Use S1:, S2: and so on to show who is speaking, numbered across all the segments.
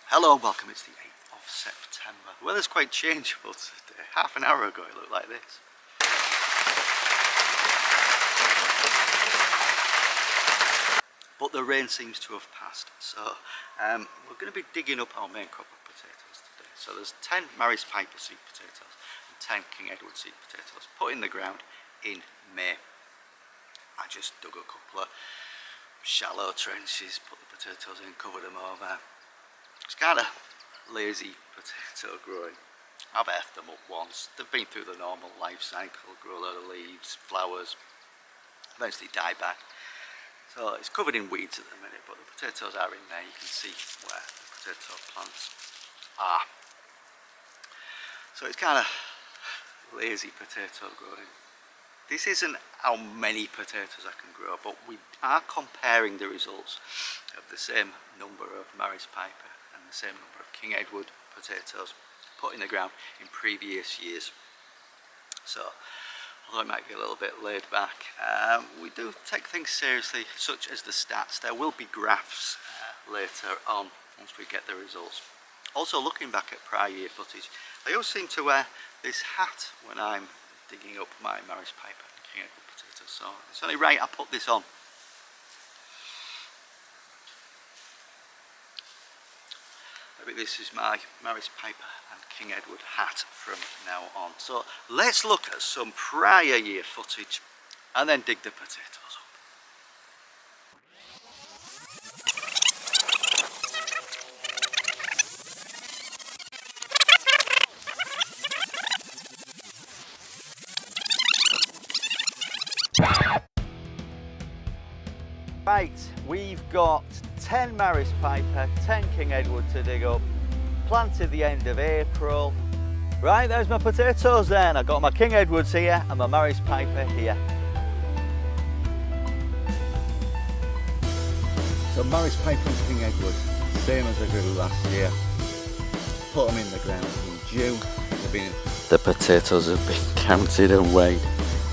S1: Hello and welcome, it's the 8th of September. The weather's quite changeable today. Half an hour ago it looked like this. But the rain seems to have passed, so we're going to be digging up our main crop of potatoes today. So there's 10 Maris Piper seed potatoes and 10 King Edward seed potatoes put in the ground in May. I just dug a couple of shallow trenches, put the potatoes in, covered them over. It's kind of lazy potato growing. I've earthed them up once. They've been through the normal life cycle, grow a load of leaves, flowers, eventually die back. So it's covered in weeds at the minute, but the potatoes are in there. You can see where the potato plants are. So it's kind of lazy potato growing. This isn't how many potatoes I can grow, but we are comparing the results of the same number of Maris Piper and the same number of King Edward potatoes put in the ground in previous years. So, although it might be a little bit laid back, we do take things seriously, such as the stats. There will be graphs later on once we get the results. Also, looking back at prior year footage, I always seem to wear this hat when I'm digging up my Maris Piper and King Edward potatoes, so it's only right I put this on. Maybe this is my Maris Piper and King Edward hat from now on. So let's look at some prior year footage and then dig the potatoes up. Right, we've got 10 Maris Piper, 10 King Edward to dig up, planted the end of April. Right, there's my potatoes then. I've got my King Edwards here and my Maris Piper here. So Maris Piper and King Edward, same as I grew last year. Put them in the ground in June. The potatoes have been counted and weighed.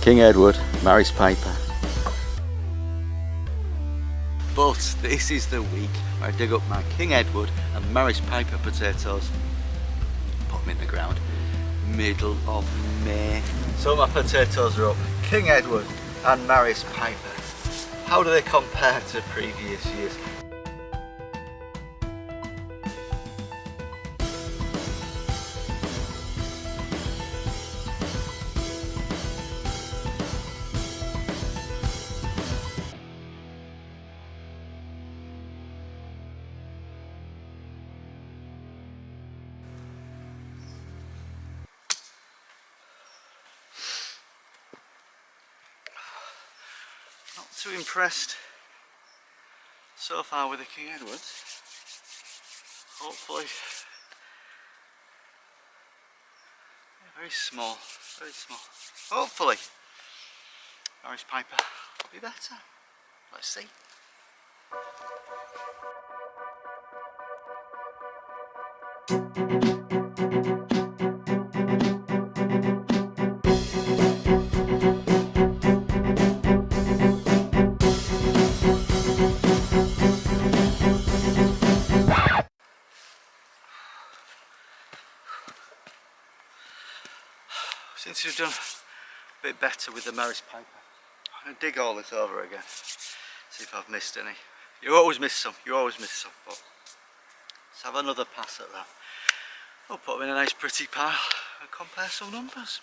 S1: King Edward, Maris Piper. But this is the week where I dig up my King Edward and Maris Piper potatoes, put them in the ground, middle of May. So my potatoes are up, King Edward and Maris Piper. How do they compare to previous years? Not too impressed so far with the King Edwards. Hopefully, very small, very small. Hopefully, Maris Piper will be better. Let's see. Seems to have done a bit better with the Maris Piper. I'm going to dig all this over again, see if I've missed any. You always miss some, but let's have another pass at that. I'll put them in a nice pretty pile and compare some numbers.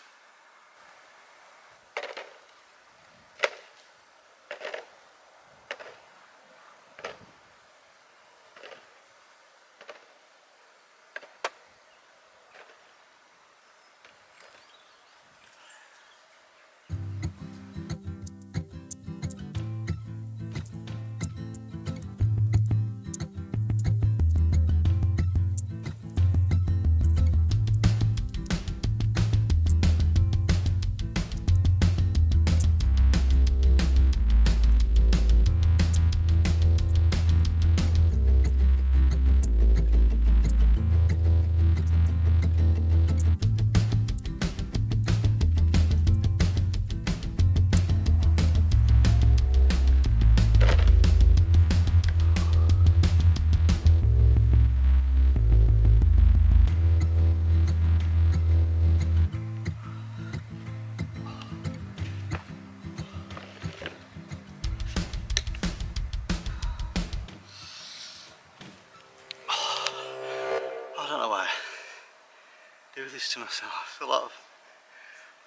S1: this to myself. It's a lot of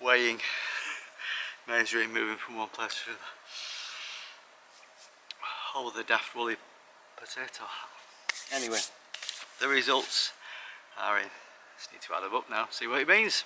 S1: weighing, measuring, moving from one place to another. Oh, the daft woolly potato. Anyway, the results are in. Just need to add them up now, see what it means.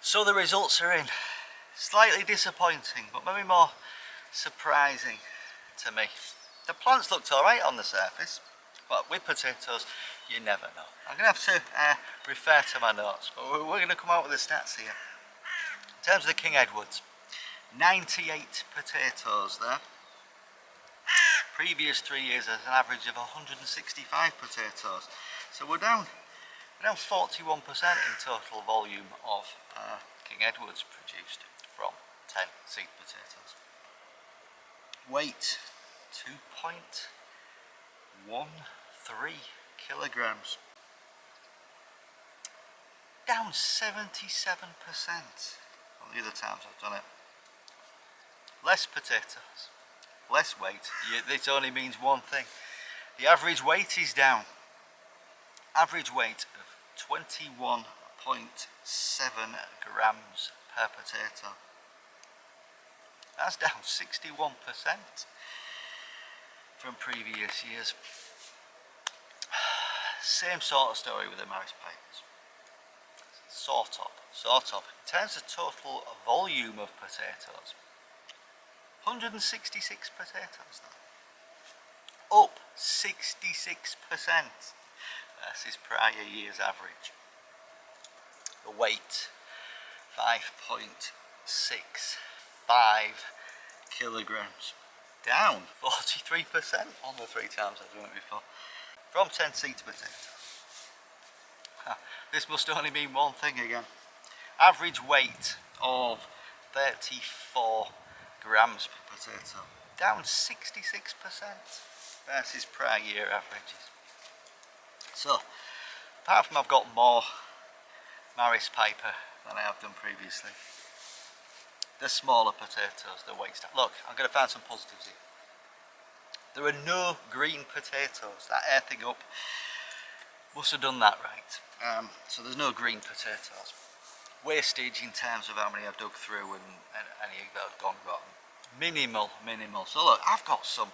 S1: So the results are in. Slightly disappointing, but maybe more surprising to me. The plants looked alright on the surface, but with potatoes, you never know. I'm going to have to refer to my notes, but we're going to come out with the stats here. In terms of the King Edwards, 98 potatoes there. Previous 3 years there's an average of 165 potatoes. So we're down 41% in total volume of King Edwards produced from 10 seed potatoes. Weight 2.13 kilograms. Down 77% on the other times I've done it. Less potatoes, less weight. This only means one thing. The average weight is down. Average weight of 21.7 grams per potato. That's down 61% from previous years. Same sort of story with the Maris Pipers. Sort of. In terms of total volume of potatoes, 166 potatoes now. Up 66%. Versus prior year's average. The weight 5.65 kilograms, down 43% on the 3 times I've done it before, from 10 seed potatoes. This must only mean one thing again. Average weight of 34 grams per potato, down 66% versus prior year averages. So, apart from I've got more Maris Piper than I have done previously, the smaller potatoes, the weight stack. Look, I'm going to find some positives here. There are no green potatoes. That earthing up must have done that right. So there's no green potatoes. Wastage in terms of how many I've dug through and any that have gone rotten. Minimal. So look, I've got some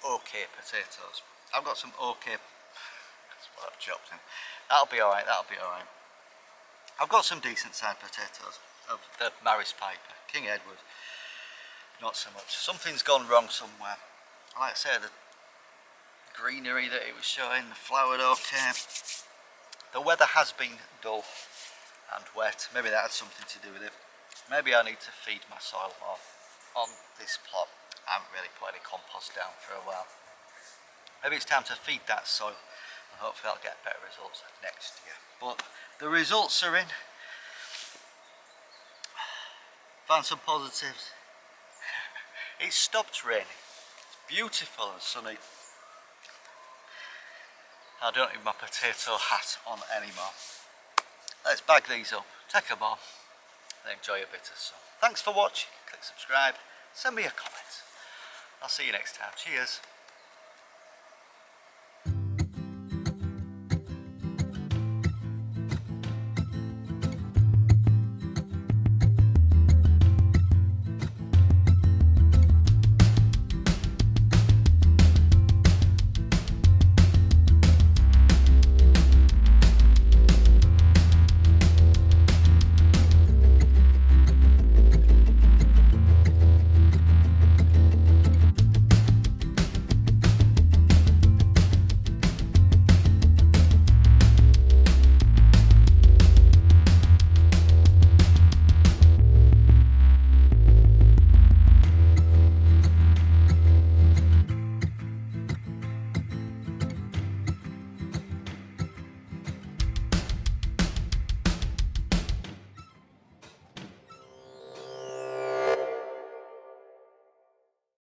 S1: okay potatoes. I've got some okay. That's what I've chopped in. That'll be alright. I've got some decent sized potatoes of the Maris Piper, King Edward. Not so much. Something's gone wrong somewhere. Like I said, the greenery that it was showing, the flowered okay. The weather has been dull and wet. Maybe that had something to do with it. Maybe I need to feed my soil more on this plot. I haven't really put any compost down for a while. Maybe it's time to feed that soil and hopefully I'll get better results next year. But the results are in. Found some positives. It stopped raining. It's beautiful and sunny. I don't need my potato hat on anymore. Let's bag these up, take them on, and enjoy a bit of sun. Thanks for watching. Click subscribe, send me a comment. I'll see you next time. Cheers.